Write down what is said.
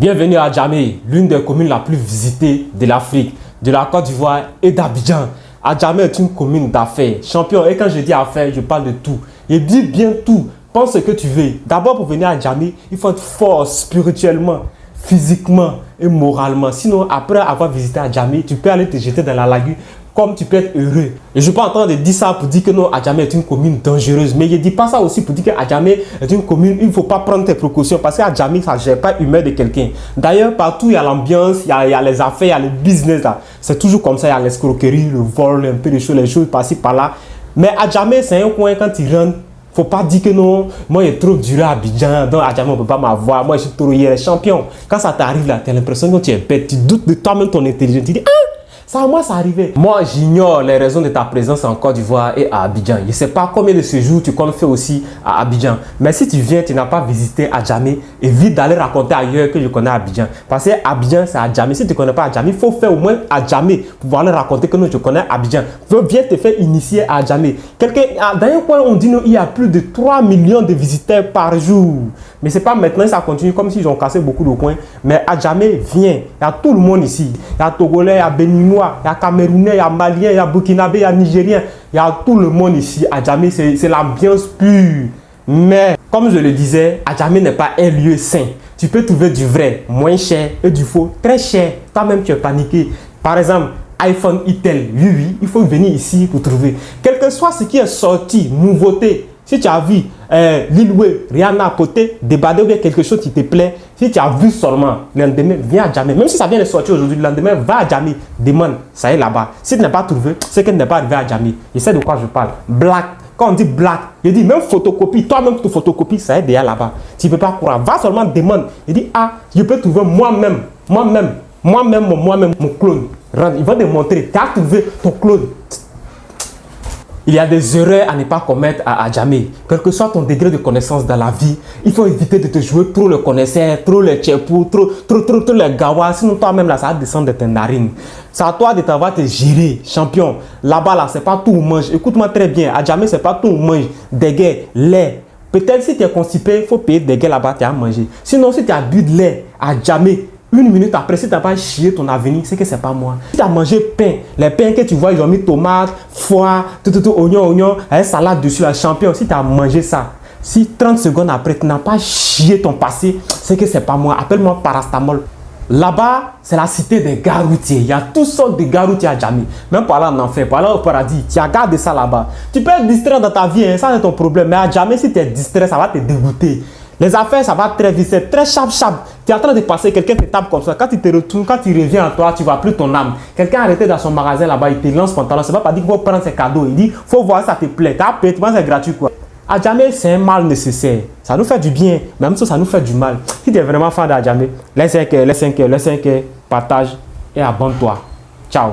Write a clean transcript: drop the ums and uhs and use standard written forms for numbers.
Bienvenue à Djamé, l'une des communes la plus visitées de l'Afrique, de la Côte d'Ivoire et d'Abidjan. Djamé est une commune d'affaires, champion. Et quand je dis affaires, je parle de tout. Et dis bien tout. Pense ce que tu veux. D'abord, pour venir à Djamé, il faut être fort spirituellement, physiquement et moralement. Sinon, après avoir visité Djamé, tu peux aller te jeter dans la lagune. Comme tu peux être heureux. Et je ne suis pas en train de dire ça pour dire que non, Djamé est une commune dangereuse. Mais je ne dis pas ça aussi pour dire que Djamé est une commune, il ne faut pas prendre tes précautions. Parce que Djamé, ça ne gère pas l'humeur de quelqu'un. D'ailleurs, partout, il y a l'ambiance, il y a les affaires, il y a le business. C'est toujours comme ça, il y a l'escroquerie, le vol, un peu de choses, les choses par-ci, par-là. Mais Djamé, c'est un coin quand tu rentres. Faut pas dire que non, moi j'ai trop duré à Abidjan, donc à Djamé on peut pas m'avoir, moi je suis trop hier champion. Quand ça t'arrive là, tu as l'impression que tu es bête, tu doutes de toi-même ton intelligence, tu dis ça, moi, ça arrivait. Moi, j'ignore les raisons de ta présence en Côte d'Ivoire et à Abidjan. Je ne sais pas combien de séjours tu comptes faire aussi à Abidjan. Mais si tu viens, tu n'as pas visité Djamé, évite d'aller raconter ailleurs que je connais Abidjan. Parce que Abidjan, c'est Djamé. Si tu ne connais pas Djamé, il faut faire au moins Djamé pour pouvoir leur raconter que non, je connais Abidjan. Viens te faire initier à Djamé. Dans un coin, on dit qu'il y a plus de 3 millions de visiteurs par jour. Mais ce n'est pas maintenant, ça continue comme s'ils ont cassé beaucoup de coins. Mais Djamé, viens. Il y a tout le monde ici. Il y a Togolais, il y a Béninois. Il y a Camerounais, il y a Maliens, il y a Burkinabé, il y a Nigériens, il y a tout le monde ici. Djamé, c'est l'ambiance pure. Mais, comme je le disais, Djamé n'est pas un lieu sain. Tu peux trouver du vrai, moins cher, et du faux, très cher. Toi-même, tu es paniqué. Par exemple, iPhone Itel, oui, il faut venir ici pour trouver. Quel que soit ce qui est sorti, nouveauté, si tu as vu Lil Wayne, Rihanna, Poté, débader ou bien quelque chose qui te plaît, si tu as vu seulement, le lendemain, viens à Djamé. Même si ça vient de sortir aujourd'hui, le lendemain, va à Djamé, demande, ça est là-bas. Si tu n'as pas trouvé, c'est qu'elle n'est pas arrivé à Djamé. Je sais de quoi je parle. Black, quand on dit black, je dis même photocopie, toi-même tu photocopies, ça est déjà là-bas. Tu ne peux pas croire. Va seulement demande. Je dis, je peux trouver moi-même mon clone. Il va te montrer, tu as trouvé ton clone. Il y a des erreurs à ne pas commettre à Djamé. Quel que soit ton degré de connaissance dans la vie, il faut éviter de te jouer trop le connaisseur, trop le tchepou, trop le gawa. Sinon, toi-même, là, ça va descendre de tes narines. C'est à toi de t'avoir te gérer, champion. Là-bas, là, c'est pas tout on mange. Écoute-moi très bien. À Djamé, c'est pas tout on mange. Des guets, lait. Peut-être si tu es constipé, il faut payer des guets là-bas, tu as à manger. Sinon, si tu as bu de lait à Djamé, une minute après, si tu n'as pas chié ton avenir, c'est que c'est pas moi. Si tu as mangé pain, les pains que tu vois, ils ont mis tomates, foie, oignon, avec salade dessus, la champion. Si tu as mangé ça, si 30 secondes après, tu n'as pas chié ton passé, c'est que c'est pas moi. Appelle-moi parastamol. Là-bas, c'est la cité des gars routiers. Il y a toutes sortes de gars routiers à Djamé. Même par là en enfer, par là au paradis. Tu regardes ça là-bas. Tu peux être distrait dans ta vie, hein, ça c'est ton problème. Mais à Djamé, si tu es distrait, ça va te dégoûter. Les affaires, ça va très vite, c'est très sharp. Tu es en train de passer, quelqu'un te tape comme ça. Quand tu te retournes, quand tu reviens à toi, tu ne vois plus ton âme. Quelqu'un arrêté dans son magasin là-bas, il te lance pantalon. C'est pas dire qu'il faut prendre ses cadeaux. Il dit, faut voir si ça te plaît. Tu as payé, c'est gratuit quoi. Djamé, c'est un mal nécessaire. Ça nous fait du bien, même si ça nous fait du mal. Si tu es vraiment fan d'Djamé, laisse un cœur, partage et abonne-toi. Ciao.